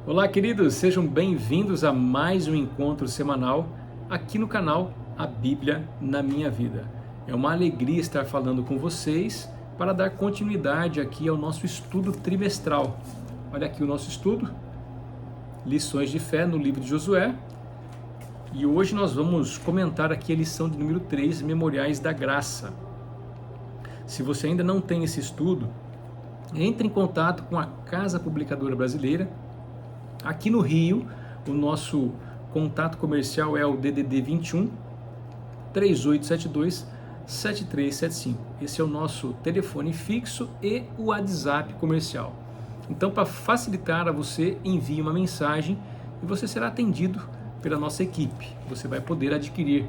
Olá, queridos, sejam bem-vindos a mais um encontro semanal aqui no canal A Bíblia na Minha Vida. É uma alegria estar falando com vocês para dar continuidade aqui ao nosso estudo trimestral. Olha aqui o nosso estudo, Lições de Fé no livro de Josué. E hoje nós vamos comentar aqui a lição de número 3, Memoriais da Graça. Se você ainda não tem esse estudo, entre em contato com a Casa Publicadora Brasileira. Aqui no Rio, o nosso contato comercial é o DDD 21 3872 7375. Esse é o nosso telefone fixo e o WhatsApp comercial. Então, para facilitar a você, envie uma mensagem e você será atendido pela nossa equipe. Você vai poder adquirir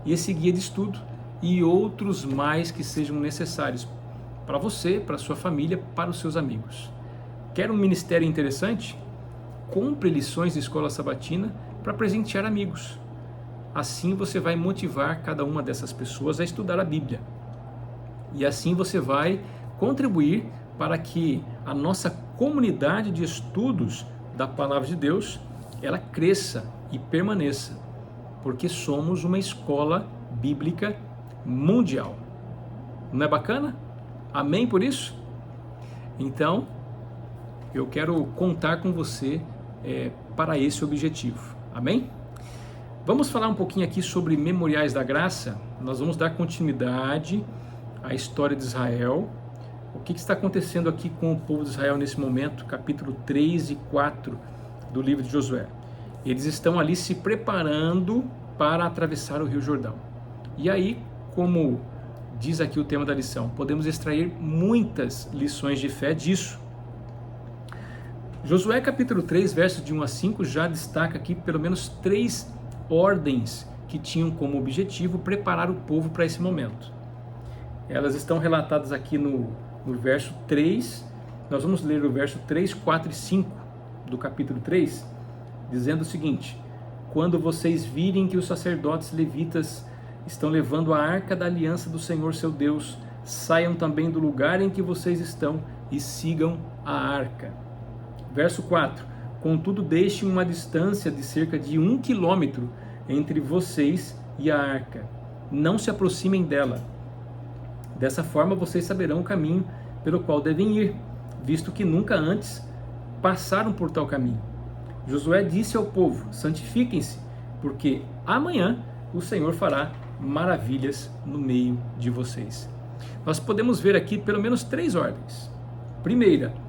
esse guia de estudo e outros mais que sejam necessários para você, para sua família, para os seus amigos. Quer um ministério interessante? Compre lições de escola sabatina para presentear amigos. Assim você vai motivar cada uma dessas pessoas a estudar a Bíblia. E assim você vai contribuir para que a nossa comunidade de estudos da Palavra de Deus, ela cresça e permaneça, porque somos uma escola bíblica mundial. Não é bacana? Amém por isso? Então, eu quero contar com você para esse objetivo. Amém? Vamos falar um pouquinho aqui sobre Memoriais da Graça. Nós vamos dar continuidade à história de Israel. O que está acontecendo aqui com o povo de Israel nesse momento? Capítulo 3 e 4 do livro de Josué. Eles estão ali se preparando para atravessar o Rio Jordão. E aí, como diz aqui o tema da lição, podemos extrair muitas lições de fé disso. Josué capítulo 3, versos de 1 a 5, já destaca aqui pelo menos 3 ordens que tinham como objetivo preparar o povo para esse momento. Elas estão relatadas aqui no verso 3, nós vamos ler o verso 3, 4 e 5 do capítulo 3, dizendo o seguinte: quando vocês virem que os sacerdotes levitas estão levando a arca da aliança do Senhor seu Deus, saiam também do lugar em que vocês estão e sigam a arca. Verso 4: contudo deixem uma distância de cerca de 1 quilômetro entre vocês e a arca. Não se aproximem dela. Dessa forma vocês saberão o caminho pelo qual devem ir, visto que nunca antes passaram por tal caminho. Josué disse ao povo: santifiquem-se, porque amanhã o Senhor fará maravilhas no meio de vocês. Nós podemos ver aqui pelo menos 3 ordens. Primeira,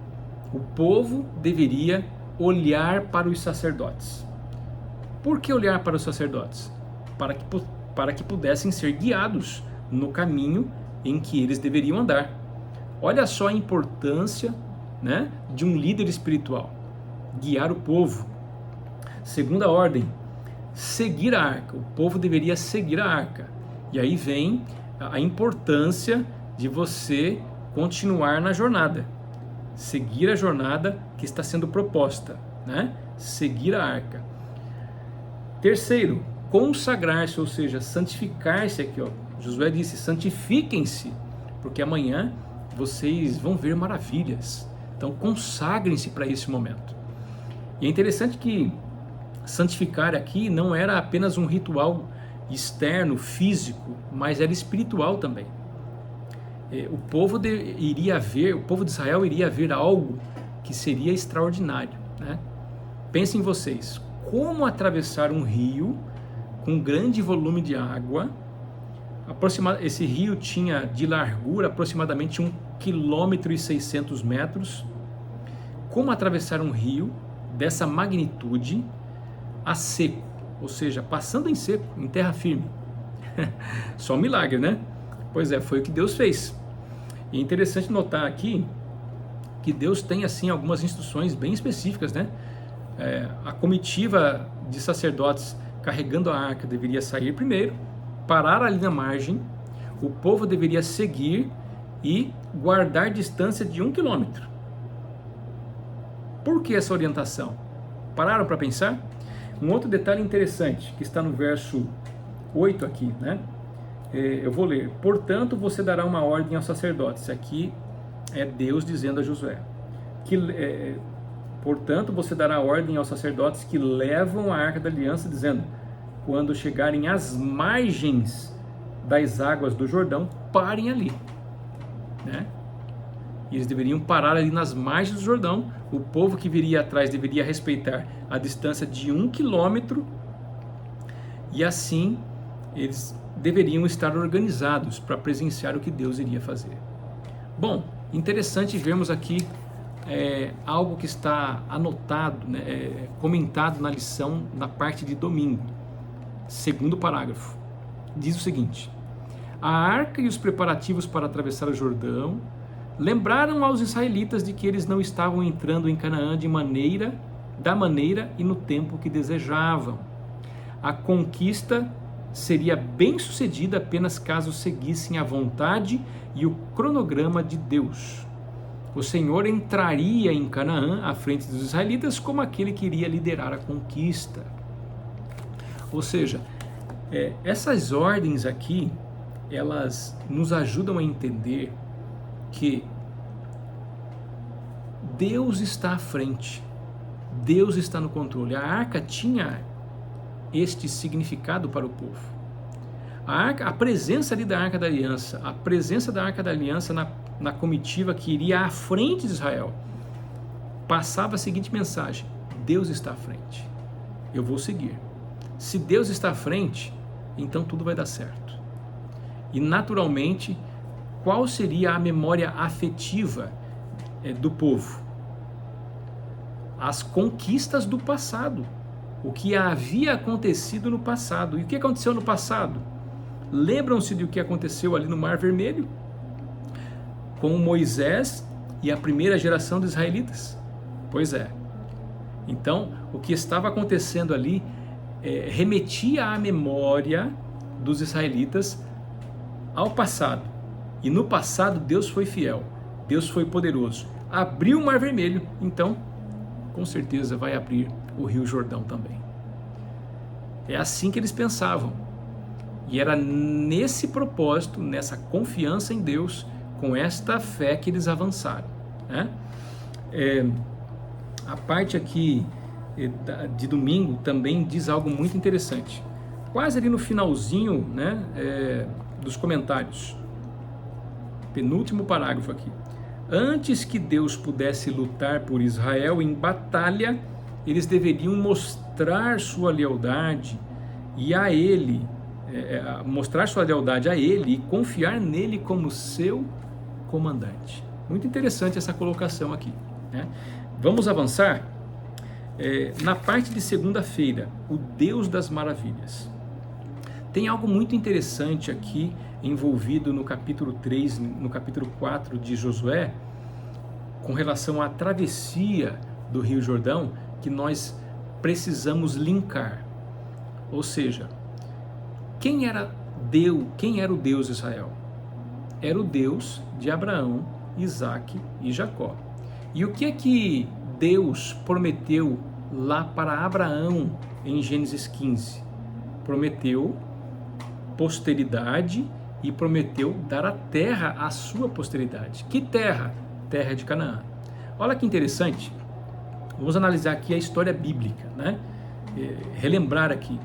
o povo deveria olhar para os sacerdotes. Por que olhar para os sacerdotes? Para que pudessem ser guiados no caminho em que eles deveriam andar. Olha só a importância, de um líder espiritual: guiar o povo. Segunda ordem, seguir a arca. O povo deveria seguir a arca. E aí vem a importância de você continuar na jornada. Seguir a jornada que está sendo proposta, Seguir a arca. Terceiro, consagrar-se, ou seja, santificar-se aqui, ó. Josué disse: santifiquem-se, porque amanhã vocês vão ver maravilhas. Então consagrem-se para esse momento. E é interessante que santificar aqui não era apenas um ritual externo, físico, mas era espiritual também. O povo de Israel iria ver algo que seria extraordinário, Pensem vocês, como atravessar um rio com grande volume de água. Esse rio tinha de largura aproximadamente 1,6 km. Como atravessar um rio dessa magnitude a seco, ou seja, passando em seco, em terra firme? Só um milagre, Pois é, foi o que Deus fez. E é interessante notar aqui que Deus tem assim algumas instruções bem específicas, A comitiva de sacerdotes carregando a arca deveria sair primeiro, parar ali na margem, o povo deveria seguir e guardar distância de 1 quilômetro. Por que essa orientação? Pararam para pensar? Um outro detalhe interessante que está no verso 8 aqui, eu vou ler: portanto você dará uma ordem aos sacerdotes. Aqui é Deus dizendo a Josué que Portanto, você dará ordem aos sacerdotes que levam a Arca da Aliança, dizendo: quando chegarem às margens das águas do Jordão, parem ali. Né? E eles deveriam parar ali nas margens do Jordão. O povo que viria atrás deveria respeitar a distância de 1 quilômetro, e assim eles deveriam estar organizados para presenciar o que Deus iria fazer. Bom, interessante vermos aqui algo que está anotado, né, comentado na lição na parte de domingo. Segundo parágrafo, diz o seguinte: a arca e os preparativos para atravessar o Jordão lembraram aos israelitas de que eles não estavam entrando em Canaã da maneira e no tempo que desejavam. A conquista seria bem sucedida apenas caso seguissem a vontade e o cronograma de Deus. O Senhor entraria em Canaã à frente dos israelitas como aquele que iria liderar a conquista. Ou seja, essas ordens aqui, elas nos ajudam a entender que Deus está à frente, Deus está no controle. A arca tinha este significado para o povo. A presença ali da Arca da Aliança, a presença da Arca da Aliança na comitiva que iria à frente de Israel, passava a seguinte mensagem: Deus está à frente, eu vou seguir. Se Deus está à frente, então tudo vai dar certo. E naturalmente, qual seria a memória afetiva do povo? As conquistas do passado, o que havia acontecido no passado. E o que aconteceu no passado? Lembram-se do que aconteceu ali no Mar Vermelho, com Moisés e a primeira geração dos israelitas? Pois é. Então, o que estava acontecendo ali remetia à memória dos israelitas ao passado. E no passado Deus foi fiel, Deus foi poderoso. Abriu o Mar Vermelho, então com certeza vai abrir o Rio Jordão também. É assim que eles pensavam. E era nesse propósito, nessa confiança em Deus, com esta fé que eles avançaram. Né? A parte aqui de domingo também diz algo muito interessante. Quase ali no finalzinho, né, dos comentários. Penúltimo parágrafo aqui. Antes que Deus pudesse lutar por Israel em batalha, eles deveriam mostrar sua lealdade e a Ele, mostrar sua lealdade a Ele e confiar nele como seu comandante. Muito interessante essa colocação aqui. Né? Vamos avançar? Na parte de segunda-feira, o Deus das Maravilhas. Tem algo muito interessante aqui envolvido no capítulo 3, no capítulo 4 de Josué, com relação à travessia do Rio Jordão, que nós precisamos linkar. Ou seja, quem era o Deus de Israel? Era o Deus de Abraão, Isaque e Jacó. E o que é que Deus prometeu lá para Abraão em Gênesis 15? Prometeu posteridade e prometeu dar a terra à sua posteridade. Que terra? Terra de Canaã. Olha que interessante. Vamos analisar aqui a história bíblica, né? Relembrar aqui.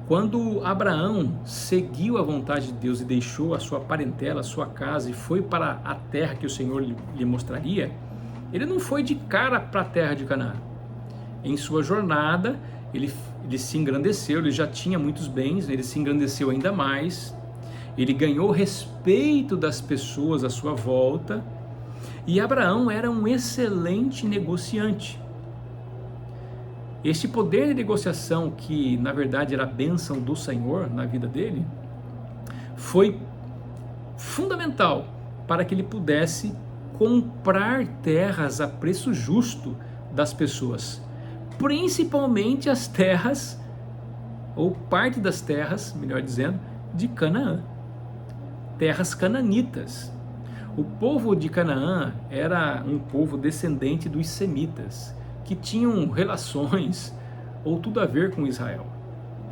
Quando Abraão seguiu a vontade de Deus e deixou a sua parentela, a sua casa e foi para a terra que o Senhor lhe mostraria, ele não foi de cara para a terra de Canaã. Em sua jornada, ele se engrandeceu, ele já tinha muitos bens, ele se engrandeceu ainda mais, ele ganhou respeito das pessoas à sua volta, e Abraão era um excelente negociante. Este poder de negociação, que na verdade era a bênção do Senhor na vida dele, foi fundamental para que ele pudesse comprar terras a preço justo das pessoas, principalmente as terras, ou parte das terras, melhor dizendo, de Canaã, terras cananitas. O povo de Canaã era um povo descendente dos semitas, que tinham relações ou tudo a ver com Israel.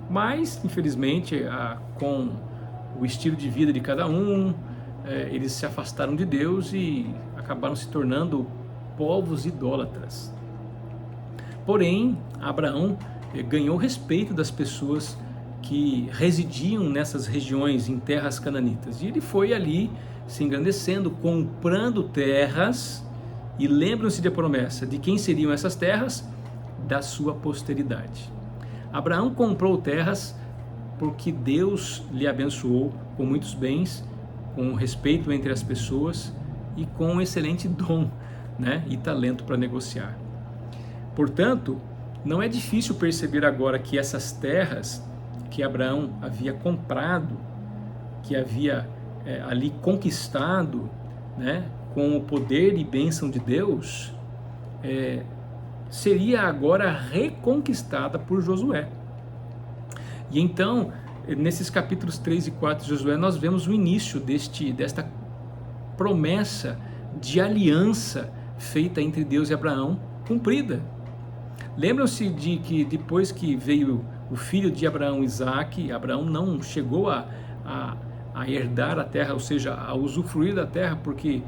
Mas, infelizmente, com o estilo de vida de cada um, eles se afastaram de Deus e acabaram se tornando povos idólatras. Porém, Abraão ganhou o respeito das pessoas que residiam nessas regiões em terras cananitas. E ele foi ali se engrandecendo, comprando terras. E lembram-se da promessa de quem seriam essas terras? Da sua posteridade. Abraão comprou terras porque Deus lhe abençoou com muitos bens, com respeito entre as pessoas e com um excelente dom, né, e talento para negociar. Portanto, não é difícil perceber agora que essas terras que Abraão havia comprado, que havia ali conquistado, né, com o poder e bênção de Deus, seria agora reconquistada por Josué. E então, nesses capítulos 3 e 4 de Josué, nós vemos o início desta promessa de aliança feita entre Deus e Abraão, cumprida. Lembram-se de que depois que veio o filho de Abraão, Isaque, Abraão não chegou a herdar a terra, ou seja, a usufruir da terra, porque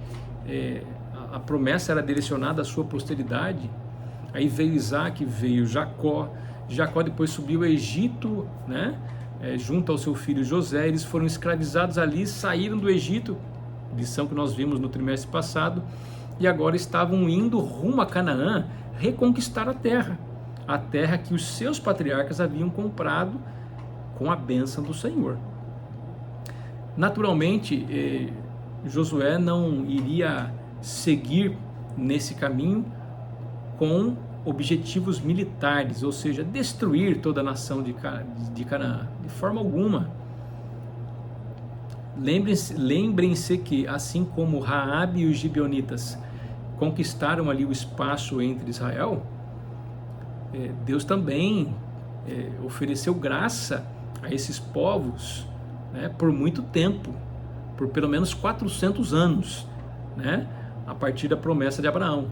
a promessa era direcionada à sua posteridade. Aí veio Isaque, veio Jacó. Jacó depois subiu ao Egito, né, junto ao seu filho José. Eles foram escravizados ali, saíram do Egito, lição que nós vimos no trimestre passado, e agora estavam indo rumo a Canaã, reconquistar a terra que os seus patriarcas haviam comprado com a bênção do Senhor. Naturalmente, Josué não iria seguir nesse caminho com objetivos militares, ou seja, destruir toda a nação de Canaã, de forma alguma. Lembrem-se que, assim como Raabe e os gibeonitas conquistaram ali o espaço entre Israel, Deus também ofereceu graça a esses povos, né, por muito tempo, por pelo menos 400 anos, né, a partir da promessa de Abraão.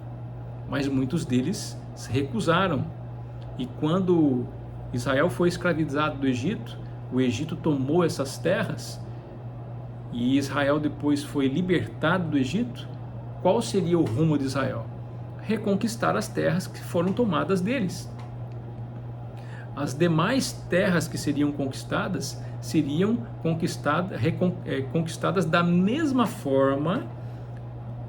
Mas muitos deles se recusaram. E quando Israel foi escravizado do Egito, o Egito tomou essas terras e Israel depois foi libertado do Egito. Qual seria o rumo de Israel? Reconquistar as terras que foram tomadas deles. As demais terras que seriam conquistadas seriam conquistadas da mesma forma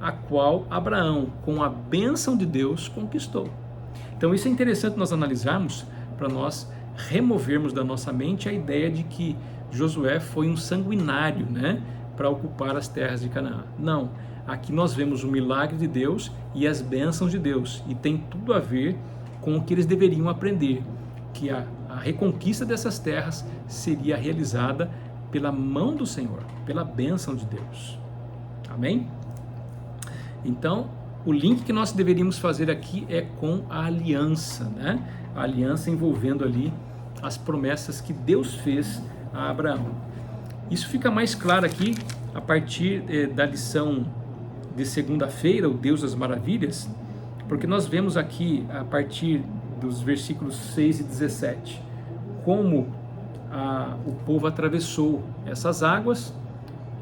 a qual Abraão, com a bênção de Deus, conquistou. Então isso é interessante nós analisarmos, para nós removermos da nossa mente a ideia de que Josué foi um sanguinário, né, para ocupar as terras de Canaã. Não, aqui nós vemos o milagre de Deus e as bênçãos de Deus, e tem tudo a ver com o que eles deveriam aprender, que a reconquista dessas terras seria realizada pela mão do Senhor, pela bênção de Deus. Amém? Então, o link que nós deveríamos fazer aqui é com a aliança, né? A aliança envolvendo ali as promessas que Deus fez a Abraão. Isso fica mais claro aqui a partir da lição de segunda-feira, o Deus das Maravilhas, porque nós vemos aqui a partir dos versículos 6 e 17, como o povo atravessou essas águas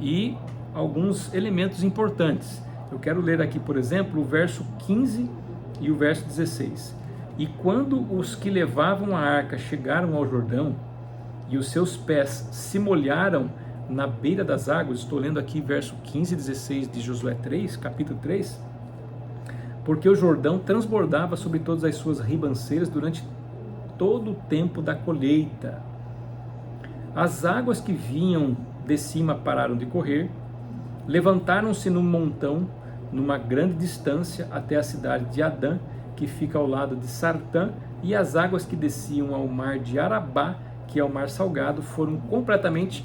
e alguns elementos importantes. Eu quero ler aqui, por exemplo, o verso 15 e o verso 16. E quando os que levavam a arca chegaram ao Jordão, e os seus pés se molharam na beira das águas, estou lendo aqui verso 15 e 16 de Josué 3, capítulo 3, porque o Jordão transbordava sobre todas as suas ribanceiras durante todo o tempo da colheita. As águas que vinham de cima pararam de correr, levantaram-se num montão, numa grande distância, até a cidade de Adã, que fica ao lado de Sartã, e as águas que desciam ao mar de Arabá, que é o mar salgado, foram completamente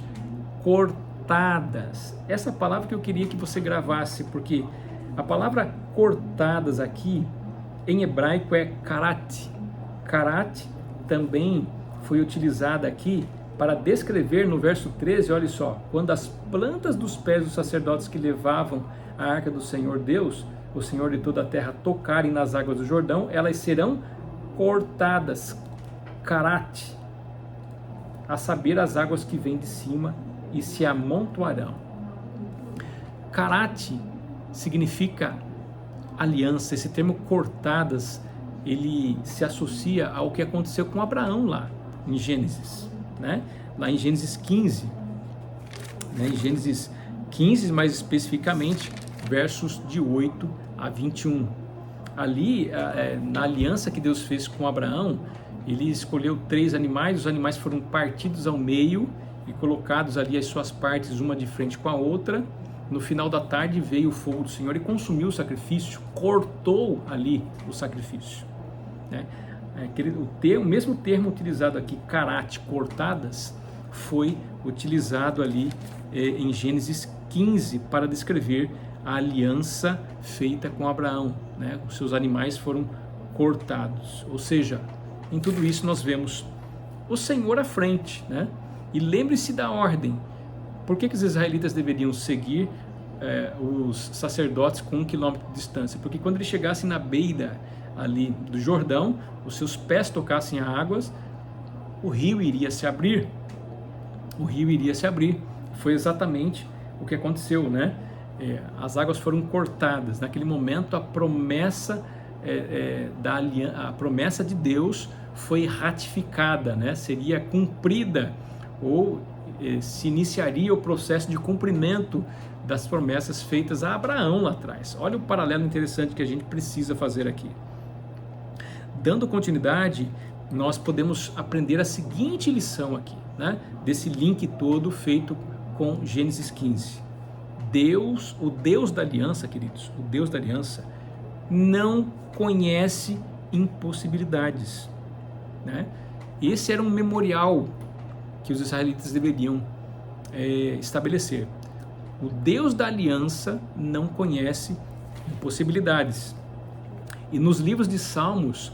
cortadas. Essa palavra que eu queria que você gravasse, porque a palavra cortadas aqui, em hebraico, é karat. Karat também foi utilizada aqui para descrever no verso 13, olha só, quando as plantas dos pés dos sacerdotes que levavam a arca do Senhor Deus, o Senhor de toda a terra, tocarem nas águas do Jordão, elas serão cortadas, karat, a saber, as águas que vêm de cima e se amontoarão. Karat significa aliança. Esse termo cortadas ele se associa ao que aconteceu com Abraão lá em Gênesis, né? Lá em Gênesis 15, né? Em Gênesis 15, mais especificamente, versos de 8 a 21. Ali, na aliança que Deus fez com Abraão, ele escolheu 3 animais, os animais foram partidos ao meio e colocados ali as suas partes, uma de frente com a outra. No final da tarde veio o fogo do Senhor e consumiu o sacrifício, cortou ali o sacrifício, né? O mesmo termo utilizado aqui, karate, cortadas, foi utilizado ali em Gênesis 15 para descrever a aliança feita com Abraão, né? Os seus animais foram cortados, ou seja, em tudo isso nós vemos o Senhor à frente, né? E lembre-se da ordem. Por que os israelitas deveriam seguir os sacerdotes com 1 quilômetro de distância? Porque quando eles chegassem na beira ali do Jordão, os seus pés tocassem a águas, o rio iria se abrir. O rio iria se abrir. Foi exatamente o que aconteceu, né? As águas foram cortadas. Naquele momento, a promessa a promessa de Deus foi ratificada, né? Seria cumprida, ou se iniciaria o processo de cumprimento das promessas feitas a Abraão lá atrás. Olha o paralelo interessante que a gente precisa fazer aqui. Dando continuidade, nós podemos aprender a seguinte lição aqui, né? Desse link todo feito com Gênesis 15. Deus, o Deus da aliança, queridos, o Deus da aliança não conhece impossibilidades, né? Esse era um memorial que os israelitas deveriam estabelecer. O Deus da aliança não conhece impossibilidades. E nos livros de Salmos,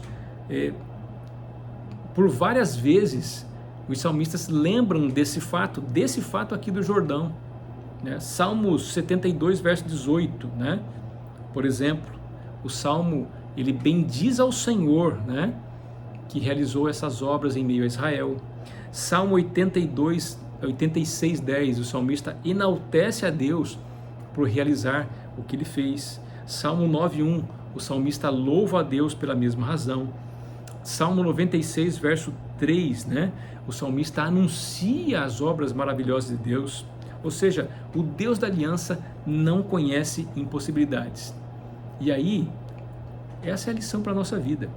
por várias vezes, os salmistas lembram desse fato aqui do Jordão, né? Salmos 72, verso 18, né? Por exemplo, o Salmo, ele bendiz ao Senhor, né? Que realizou essas obras em meio a Israel. Salmo 86, 10, o salmista enaltece a Deus por realizar o que ele fez. Salmo 9:1, o salmista louva a Deus pela mesma razão. Salmo 96, verso 3, né? O salmista anuncia as obras maravilhosas de Deus. Ou seja, o Deus da aliança não conhece impossibilidades. E aí, essa é a lição para a nossa vida.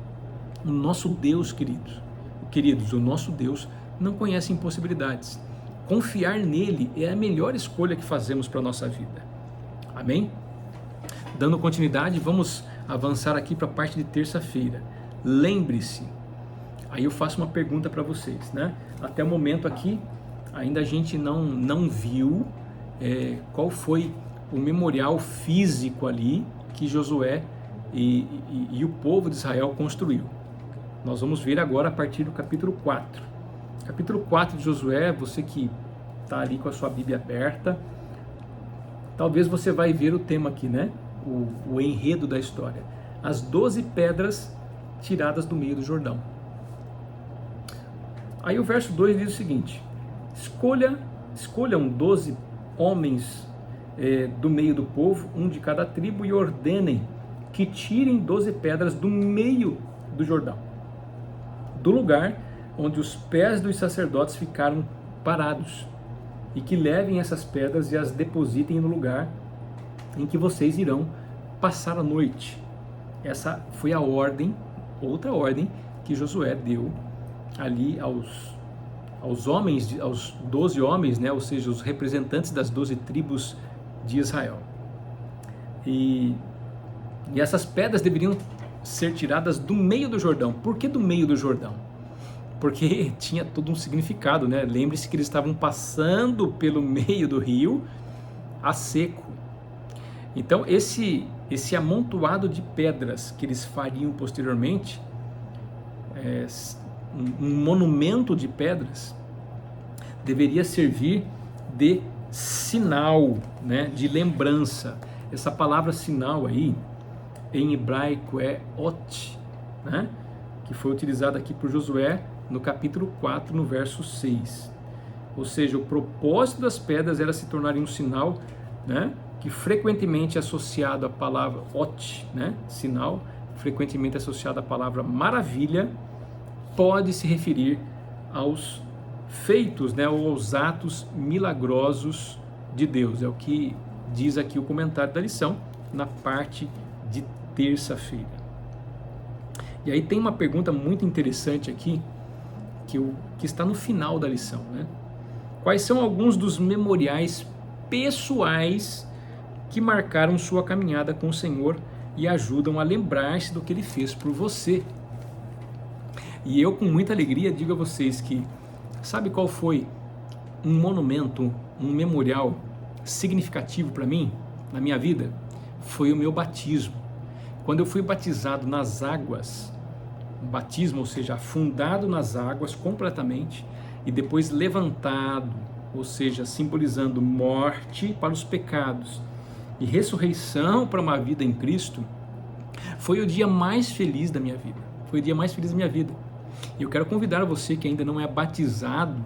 O nosso Deus, queridos, o nosso Deus não conhece impossibilidades. Confiar nele é a melhor escolha que fazemos para a nossa vida. Amém? Dando continuidade, vamos avançar aqui para a parte de terça-feira. Lembre-se, aí eu faço uma pergunta para vocês, né? Até o momento aqui, ainda a gente não viu qual foi o memorial físico ali que Josué e o povo de Israel construiu. Nós vamos ver agora a partir do capítulo 4. Capítulo 4 de Josué, você que está ali com a sua Bíblia aberta, talvez você vai ver o tema aqui, né? O enredo da história. As 12 pedras tiradas do meio do Jordão. Aí o verso 2 diz o seguinte: escolham 12 homens do meio do povo, um de cada tribo, e ordenem que tirem 12 pedras do meio do Jordão, do lugar onde os pés dos sacerdotes ficaram parados, e que levem essas pedras e as depositem no lugar em que vocês irão passar a noite. Essa foi a ordem, outra ordem que Josué deu ali aos homens, aos 12 homens, né? Ou seja, os representantes das 12 tribos de Israel. E essas pedras deveriam ser tiradas do meio do Jordão. Por que do meio do Jordão? Porque tinha todo um significado, né? Lembre-se que eles estavam passando pelo meio do rio a seco. Então esse amontoado de pedras que eles fariam posteriormente, um monumento de pedras, deveria servir de sinal, né? De lembrança. Essa palavra sinal aí, em hebraico, é ot, né? Que foi utilizada aqui por Josué no capítulo 4, no verso 6. Ou seja, o propósito das pedras era se tornarem um sinal, né? Que frequentemente é associado à palavra ot, né? Sinal, frequentemente associada à palavra maravilha, pode se referir aos feitos, né, ou aos atos milagrosos de Deus. É o que diz aqui o comentário da lição, na parte de terça-feira. E aí tem uma pergunta muito interessante aqui, que está no final da lição, né? Quais são alguns dos memoriais pessoais que marcaram sua caminhada com o Senhor e ajudam a lembrar-se do que Ele fez por você? E eu, com muita alegria, digo a vocês que, sabe qual foi um monumento, um memorial significativo para mim, na minha vida? Foi o meu batismo. Quando eu fui batizado nas águas, batismo, ou seja, afundado nas águas completamente, e depois levantado, ou seja, simbolizando morte para os pecados e ressurreição para uma vida em Cristo, foi o dia mais feliz da minha vida. Foi o dia mais feliz da minha vida. E eu quero convidar você que ainda não é batizado,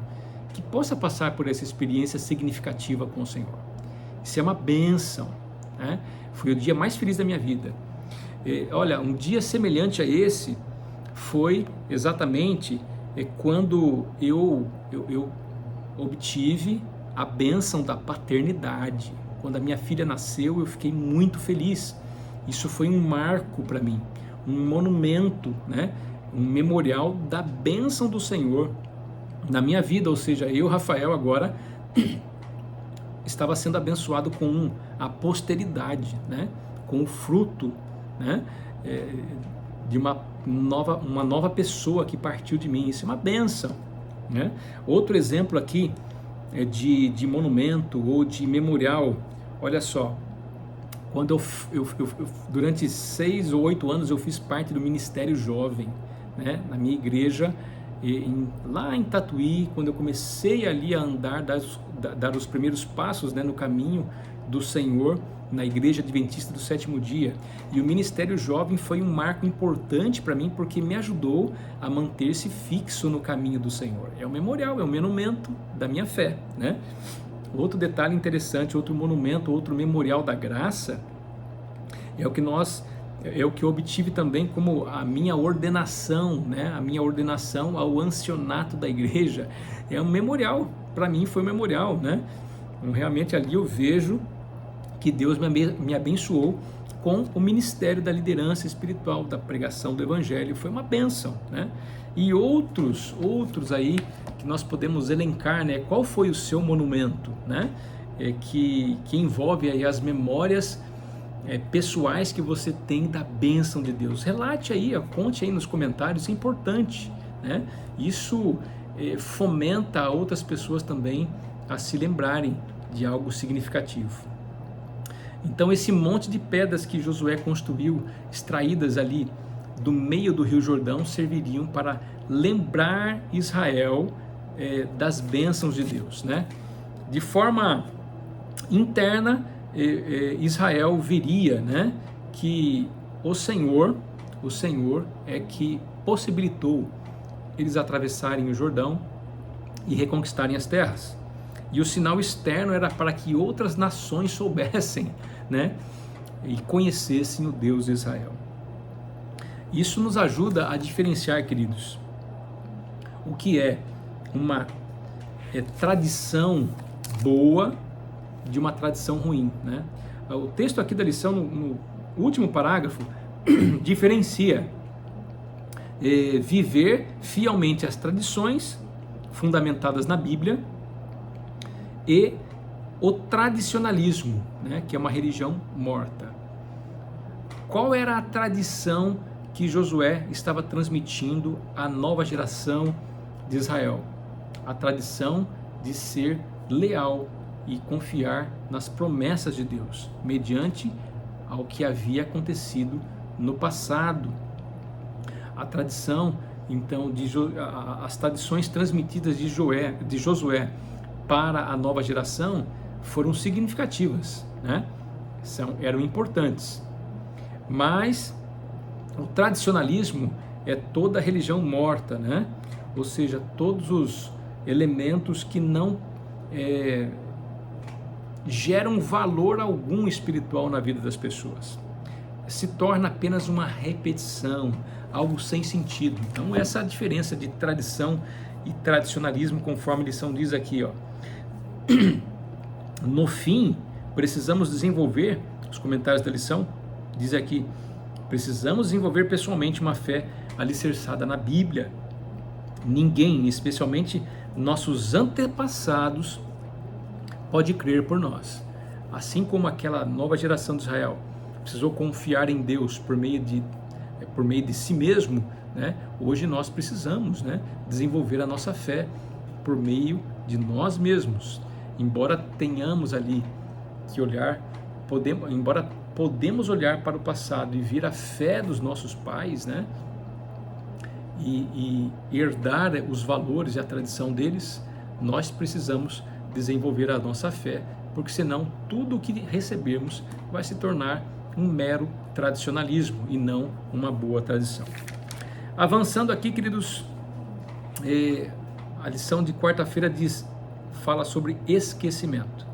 que possa passar por essa experiência significativa com o Senhor. Isso é uma bênção, né? Foi o dia mais feliz da minha vida. Olha, um dia semelhante a esse foi exatamente quando eu obtive a bênção da paternidade. Quando a minha filha nasceu, eu fiquei muito feliz. Isso foi um marco para mim, um monumento, né? Um memorial da bênção do Senhor na minha vida. Ou seja, eu, Rafael, agora estava sendo abençoado com a posteridade, né? Com o fruto, né? De uma nova pessoa que partiu de mim. Isso é uma bênção, né? Outro exemplo aqui de monumento ou de memorial, olha só, quando eu durante 6 ou 8 anos eu fiz parte do Ministério Jovem, né? Na minha igreja, lá em Tatuí, quando eu comecei ali a andar, dar os primeiros passos, né, no caminho do Senhor, na Igreja Adventista do Sétimo Dia. E o Ministério Jovem foi um marco importante para mim, porque me ajudou a manter-se fixo no caminho do Senhor. É um memorial, é um monumento da minha fé, né? Outro detalhe interessante, outro monumento, outro memorial da graça, é o que eu obtive também como a minha ordenação, né? A minha ordenação ao ancianato da igreja. É um memorial, para mim foi um memorial, né? Então, realmente ali eu vejo que Deus me abençoou com o ministério da liderança espiritual, da pregação do Evangelho. Foi uma bênção, né? E outros aí que nós podemos elencar, né? Qual foi o seu monumento, né? Que envolve aí as memórias pessoais que você tem da bênção de Deus. Relate aí, conte aí nos comentários, isso é importante, né? Isso fomenta outras pessoas também a se lembrarem de algo significativo. Então esse monte de pedras que Josué construiu, extraídas ali do meio do Rio Jordão, serviriam para lembrar Israel das bênçãos de Deus, né? De forma interna, Israel veria, né, que o Senhor é que possibilitou eles atravessarem o Jordão e reconquistarem as terras. E o sinal externo era para que outras nações soubessem, né, e conhecessem o Deus de Israel. Isso nos ajuda a diferenciar, queridos, o que é uma tradição boa de uma tradição ruim, né? O texto aqui da lição, no último parágrafo, diferencia viver fielmente as tradições fundamentadas na Bíblia e o tradicionalismo, né, que é uma religião morta. Qual era a tradição que Josué estava transmitindo à nova geração de Israel? A tradição de ser leal e confiar nas promessas de Deus, mediante ao que havia acontecido no passado. A tradição, então, as tradições transmitidas de Josué para a nova geração foram significativas, né? Eram importantes. Mas o tradicionalismo é toda a religião morta, né? Ou seja, todos os elementos que não geram valor algum espiritual na vida das pessoas. se torna apenas uma repetição, algo sem sentido. Então essa é a diferença de tradição e tradicionalismo, conforme a lição diz aqui, ó. No fim, precisamos desenvolver, os comentários da lição diz aqui, precisamos desenvolver pessoalmente uma fé alicerçada na Bíblia. Ninguém, especialmente nossos antepassados, pode crer por nós. Assim como aquela nova geração de Israel precisou confiar em Deus por meio de si mesmo, né? Hoje nós precisamos, né, desenvolver a nossa fé por meio de nós mesmos. Embora tenhamos ali que olhar, podemos olhar para o passado e ver a fé dos nossos pais, né, e herdar os valores e a tradição deles, nós precisamos desenvolver a nossa fé, porque senão tudo o que recebermos vai se tornar um mero tradicionalismo e não uma boa tradição. Avançando aqui, queridos, a lição de quarta-feira fala sobre esquecimento.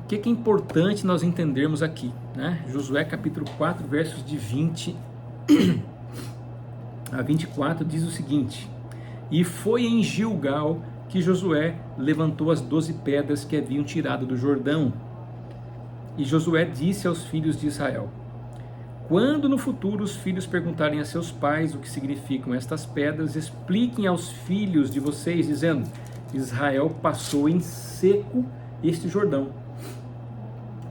O que é importante nós entendermos aqui, né? Josué capítulo 4, versos de 20 a 24 diz o seguinte: e foi em Gilgal que Josué levantou as 12 pedras que haviam tirado do Jordão. E Josué disse aos filhos de Israel: quando no futuro os filhos perguntarem a seus pais o que significam estas pedras, expliquem aos filhos de vocês, dizendo: Israel passou em seco este Jordão,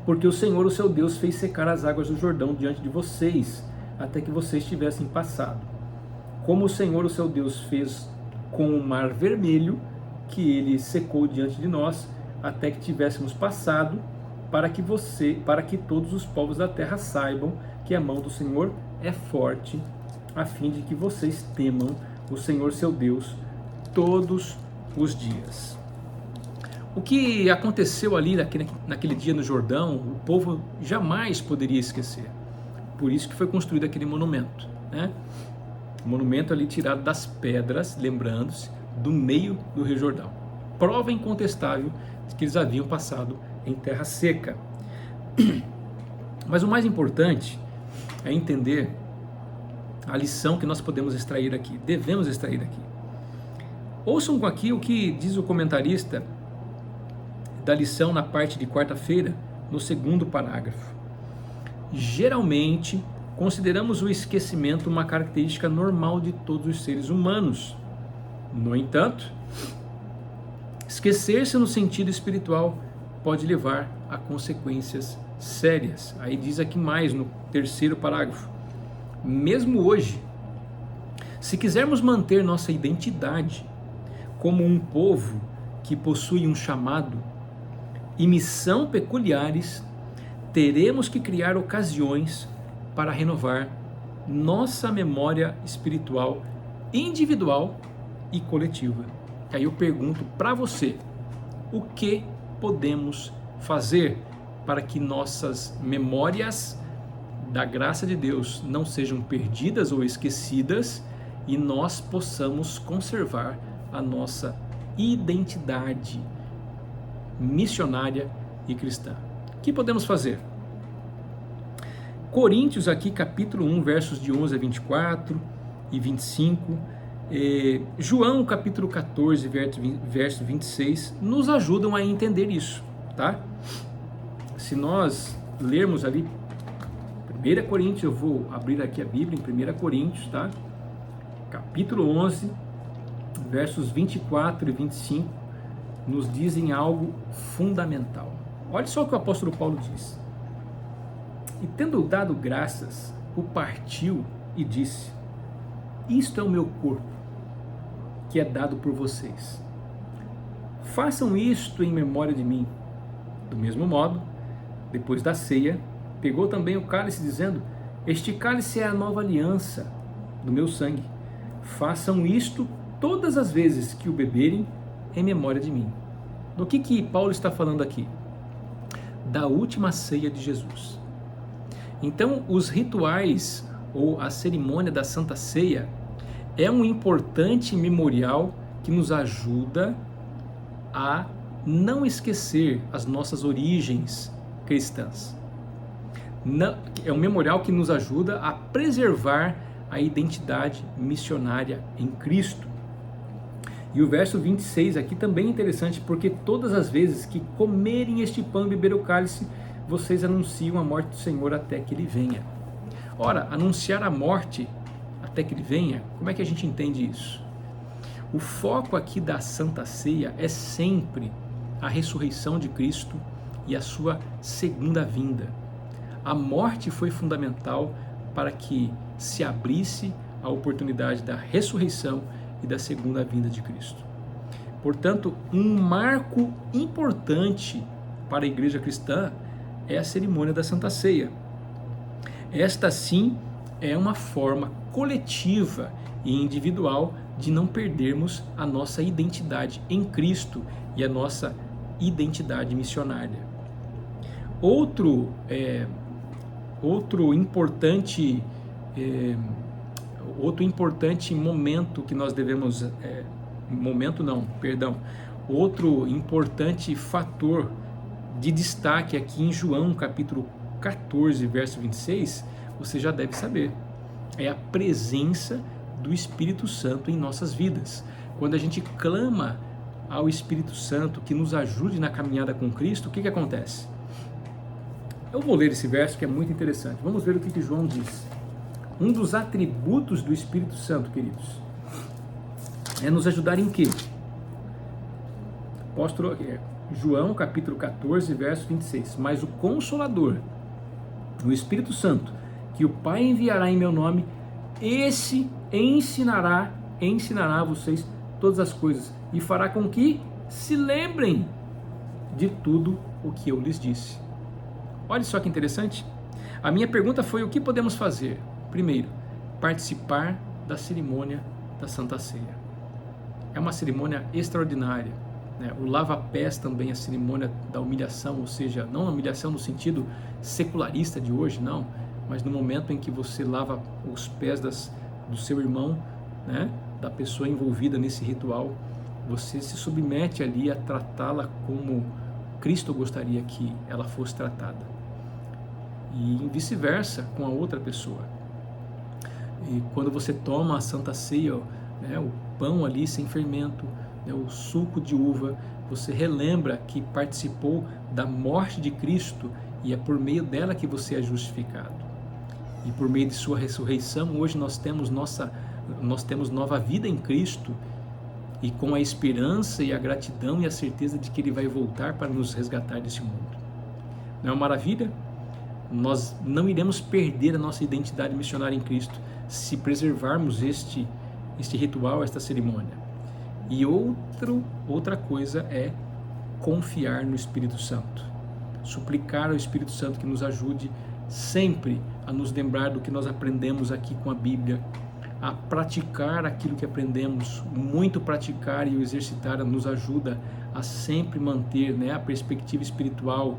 porque o Senhor, o seu Deus, fez secar as águas do Jordão diante de vocês, até que vocês tivessem passado. Como o Senhor, o seu Deus, fez com o Mar Vermelho, que ele secou diante de nós, até que tivéssemos passado, para que todos os povos da terra saibam que a mão do Senhor é forte, a fim de que vocês temam o Senhor seu Deus todos os dias. O que aconteceu ali naquele dia no Jordão, o povo jamais poderia esquecer. Por isso que foi construído aquele monumento, né? O monumento ali tirado das pedras, lembrando-se, do meio do Rio Jordão. Prova incontestável de que eles haviam passado em terra seca. Mas o mais importante é entender a lição que nós podemos extrair aqui, devemos extrair aqui. Ouçam aqui o que diz o comentarista da lição na parte de quarta-feira, no segundo parágrafo. Geralmente, consideramos o esquecimento uma característica normal de todos os seres humanos. No entanto, esquecer-se no sentido espiritual pode levar a consequências sérias. Aí diz aqui mais no terceiro parágrafo: mesmo hoje, se quisermos manter nossa identidade como um povo que possui um chamado e missão peculiares, teremos que criar ocasiões para renovar nossa memória espiritual individual e coletiva. Aí eu pergunto para você: o que podemos fazer para que nossas memórias da graça de Deus não sejam perdidas ou esquecidas e nós possamos conservar a nossa identidade missionária e cristã? O que podemos fazer? Coríntios aqui, capítulo 1, versos de 11 a 24 e 25, João, capítulo 14, verso 26, nos ajudam a entender isso, tá? Se nós lermos ali 1 Coríntios, eu vou abrir aqui a Bíblia em 1 Coríntios, tá? Capítulo 11, versos 24 e 25, nos dizem algo fundamental. Olha só o que o apóstolo Paulo diz: e tendo dado graças, o partiu e disse: isto é o meu corpo, que é dado por vocês. Façam isto em memória de mim. Do mesmo modo, depois da ceia, pegou também o cálice, dizendo: este cálice é a nova aliança do meu sangue. Façam isto todas as vezes que o beberem em memória de mim. Do que Paulo está falando aqui? Da última ceia de Jesus. Então, os rituais ou a cerimônia da Santa Ceia é um importante memorial que nos ajuda a não esquecer as nossas origens cristãs. É um memorial que nos ajuda a preservar a identidade missionária em Cristo. E o verso 26 aqui também é interessante, porque todas as vezes que comerem este pão e beber o cálice, vocês anunciam a morte do Senhor até que Ele venha. Ora, anunciar a morte até que Ele venha, como é que a gente entende isso? O foco aqui da Santa Ceia é sempre a ressurreição de Cristo e a sua segunda vinda. A morte foi fundamental para que se abrisse a oportunidade da ressurreição e da segunda vinda de Cristo. Portanto, um marco importante para a igreja cristã é a cerimônia da Santa Ceia. Esta sim é uma forma coletiva e individual de não perdermos a nossa identidade em Cristo e a nossa identidade missionária. Outro importante momento que nós devemos, outro importante fator de destaque aqui em João capítulo 14, verso 26, você já deve saber, é a presença do Espírito Santo em nossas vidas. Quando a gente clama ao Espírito Santo que nos ajude na caminhada com Cristo, o que acontece? Eu vou ler esse verso que é muito interessante. Vamos ver o que João diz. Um dos atributos do Espírito Santo, queridos, é nos ajudar em quê? Apóstolo João, capítulo 14, verso 26. Mas o Consolador, o Espírito Santo, que o Pai enviará em meu nome, esse ensinará a vocês todas as coisas e fará com que se lembrem de tudo o que eu lhes disse. Olha só que interessante. A minha pergunta foi: o que podemos fazer? Primeiro, participar da cerimônia da Santa Ceia. É uma cerimônia extraordinária, né? O lava-pés também, a cerimônia da humilhação, ou seja, não a humilhação no sentido secularista de hoje, não, mas no momento em que você lava os pés do seu irmão, né? Da pessoa envolvida nesse ritual, você se submete ali a tratá-la como Cristo gostaria que ela fosse tratada. E vice-versa com a outra pessoa. E quando você toma a Santa Ceia, né, o pão ali sem fermento, né, o suco de uva, você relembra que participou da morte de Cristo e é por meio dela que você é justificado. E por meio de sua ressurreição, hoje nós temos nova vida em Cristo, e com a esperança e a gratidão e a certeza de que Ele vai voltar para nos resgatar desse mundo. Não é uma maravilha? Nós não iremos perder a nossa identidade missionária em Cristo se preservarmos este ritual, esta cerimônia. E outra coisa é confiar no Espírito Santo. Suplicar ao Espírito Santo que nos ajude sempre a nos lembrar do que nós aprendemos aqui com a Bíblia, a praticar aquilo que aprendemos. Muito praticar e o exercitar nos ajuda a sempre manter, né, a perspectiva espiritual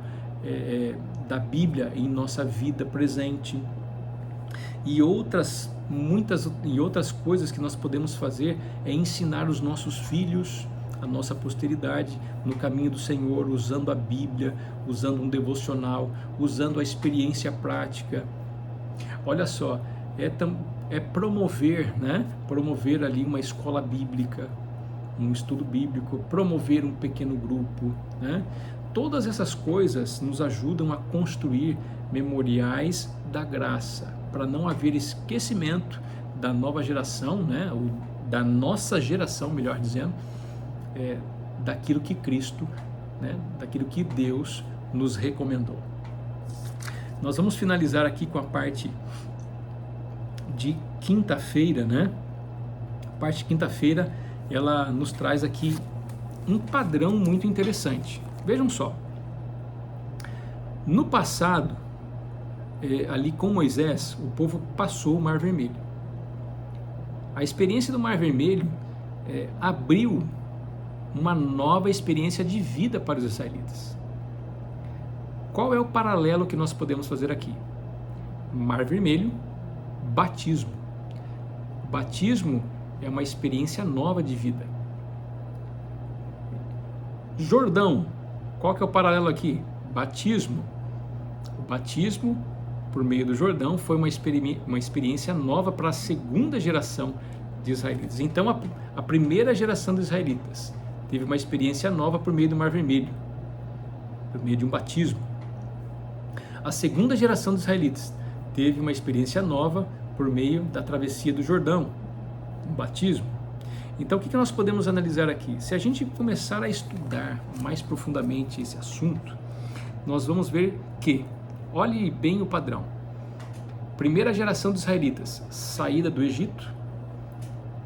da Bíblia em nossa vida presente. E outras coisas que nós podemos fazer é ensinar os nossos filhos, a nossa posteridade, no caminho do Senhor, usando a Bíblia, usando um devocional, usando a experiência prática. Olha só, é promover, né? Promover ali uma escola bíblica, um estudo bíblico, promover um pequeno grupo, né? Todas essas coisas nos ajudam a construir memoriais da graça, para não haver esquecimento da nova geração, né? Ou da nossa geração, melhor dizendo, daquilo que Cristo, né? Daquilo que Deus nos recomendou. Nós vamos finalizar aqui com a parte de quinta-feira, né? A parte de quinta-feira, ela nos traz aqui um padrão muito interessante. Vejam só, no passado, ali com Moisés, o povo passou o Mar Vermelho. A experiência do Mar Vermelho abriu uma nova experiência de vida para os israelitas. Qual é o paralelo que nós podemos fazer aqui? Mar Vermelho, batismo. O batismo é uma experiência nova de vida. Jordão, qual que é o paralelo aqui? Batismo. O batismo por meio do Jordão foi uma experiência nova para a segunda geração de israelitas. Então a primeira geração dos israelitas teve uma experiência nova por meio do Mar Vermelho, por meio de um batismo. A segunda geração dos israelitas teve uma experiência nova por meio da travessia do Jordão, um batismo. Então o que nós podemos analisar aqui? Se a gente começar a estudar mais profundamente esse assunto, nós vamos ver que, olhe bem o padrão. Primeira geração dos israelitas, saída do Egito,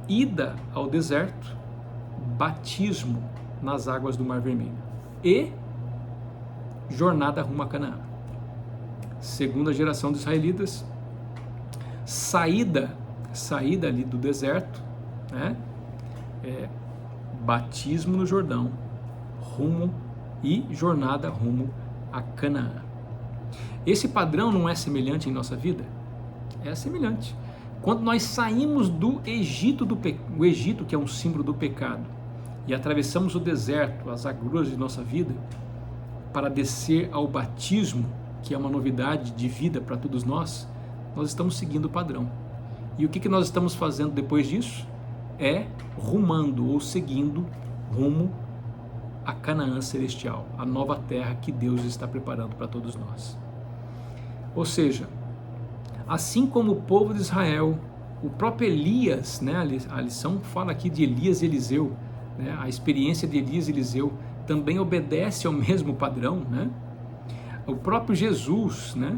ida ao deserto, batismo nas águas do Mar Vermelho e jornada rumo a Canaã. Segunda geração dos israelitas, saída ali do deserto, né? Batismo no Jordão, rumo e jornada rumo a Canaã. Esse padrão não é semelhante em nossa vida? É semelhante. Quando nós saímos do Egito, o Egito, que é um símbolo do pecado, e atravessamos o deserto, as agruras de nossa vida, para descer ao batismo, que é uma novidade de vida para todos nós estamos seguindo o padrão. E o que nós estamos fazendo depois disso? É rumando ou seguindo rumo a Canaã celestial, a nova terra que Deus está preparando para todos nós. Ou seja, assim como o povo de Israel, o próprio Elias, né, a lição fala aqui de Elias e Eliseu, né, a experiência de Elias e Eliseu também obedece ao mesmo padrão, né? O próprio Jesus, né,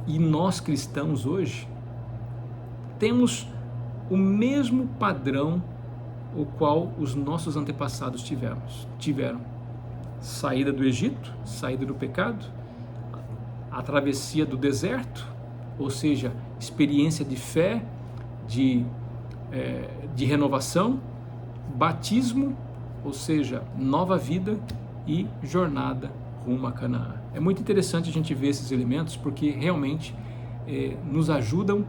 e nós cristãos hoje temos o mesmo padrão o qual os nossos antepassados tiveram. Saída do Egito, saída do pecado, a travessia do deserto, ou seja, experiência de fé, de renovação, batismo, ou seja, nova vida e jornada rumo a Canaã. É muito interessante a gente ver esses elementos porque realmente nos ajudam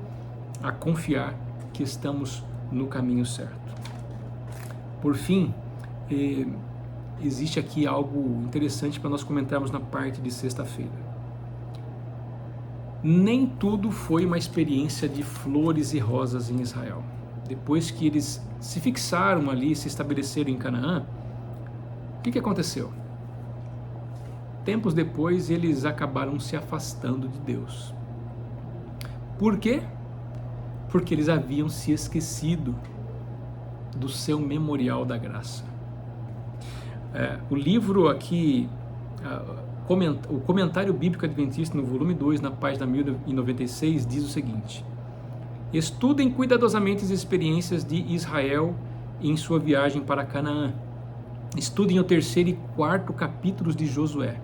a confiar que estamos no caminho certo. Por fim, existe aqui algo interessante para nós comentarmos na parte de sexta-feira. Nem tudo foi uma experiência de flores e rosas em Israel. Depois que eles se fixaram ali, se estabeleceram em Canaã, o que aconteceu? Tempos depois, eles acabaram se afastando de Deus. Por quê? Porque eles haviam se esquecido do seu memorial da graça. O livro aqui, o Comentário Bíblico Adventista, no volume 2, na página 1096, diz o seguinte: estudem cuidadosamente as experiências de Israel em sua viagem para Canaã. Estudem o 3º e 4º capítulos de Josué,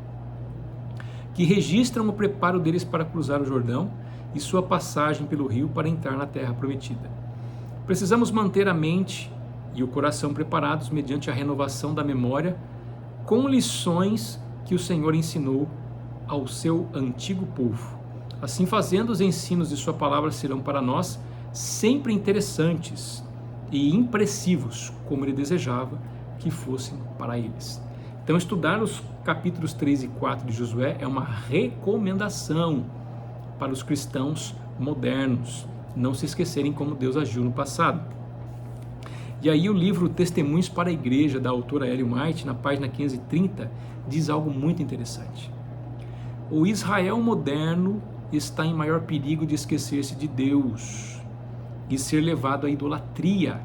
que registram o preparo deles para cruzar o Jordão e sua passagem pelo rio para entrar na terra prometida. Precisamos manter a mente e o coração preparados mediante a renovação da memória com lições que o Senhor ensinou ao seu antigo povo. Assim fazendo, os ensinos de sua palavra serão para nós sempre interessantes e impressivos, como ele desejava que fossem para eles. Então, estudar os capítulos 3 e 4 de Josué é uma recomendação para os cristãos modernos não se esquecerem como Deus agiu no passado. E aí o livro Testemunhos para a Igreja, da autora Ellen White, na página 530, diz algo muito interessante. O Israel moderno está em maior perigo de esquecer-se de Deus e ser levado à idolatria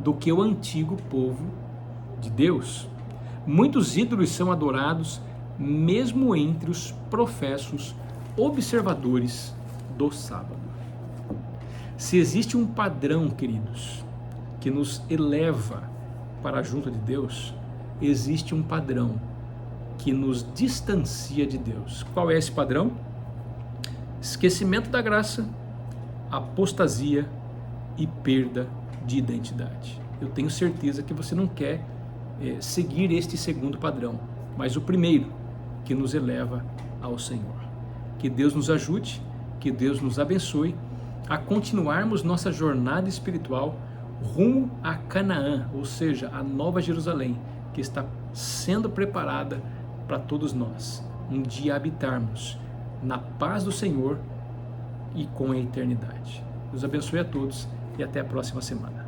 do que o antigo povo de Deus. Muitos ídolos são adorados mesmo entre os professos observadores do sábado. Se existe um padrão, queridos, que nos eleva para junto de Deus, existe um padrão que nos distancia de Deus. Qual é esse padrão? Esquecimento da graça, apostasia e perda de identidade. Eu tenho certeza que você não quer seguir este segundo padrão, mas o primeiro, que nos eleva ao Senhor. Que Deus nos ajude, que Deus nos abençoe a continuarmos nossa jornada espiritual rumo a Canaã, ou seja, a Nova Jerusalém, que está sendo preparada para todos nós, um dia habitarmos na paz do Senhor e com a eternidade. Deus abençoe a todos e até a próxima semana.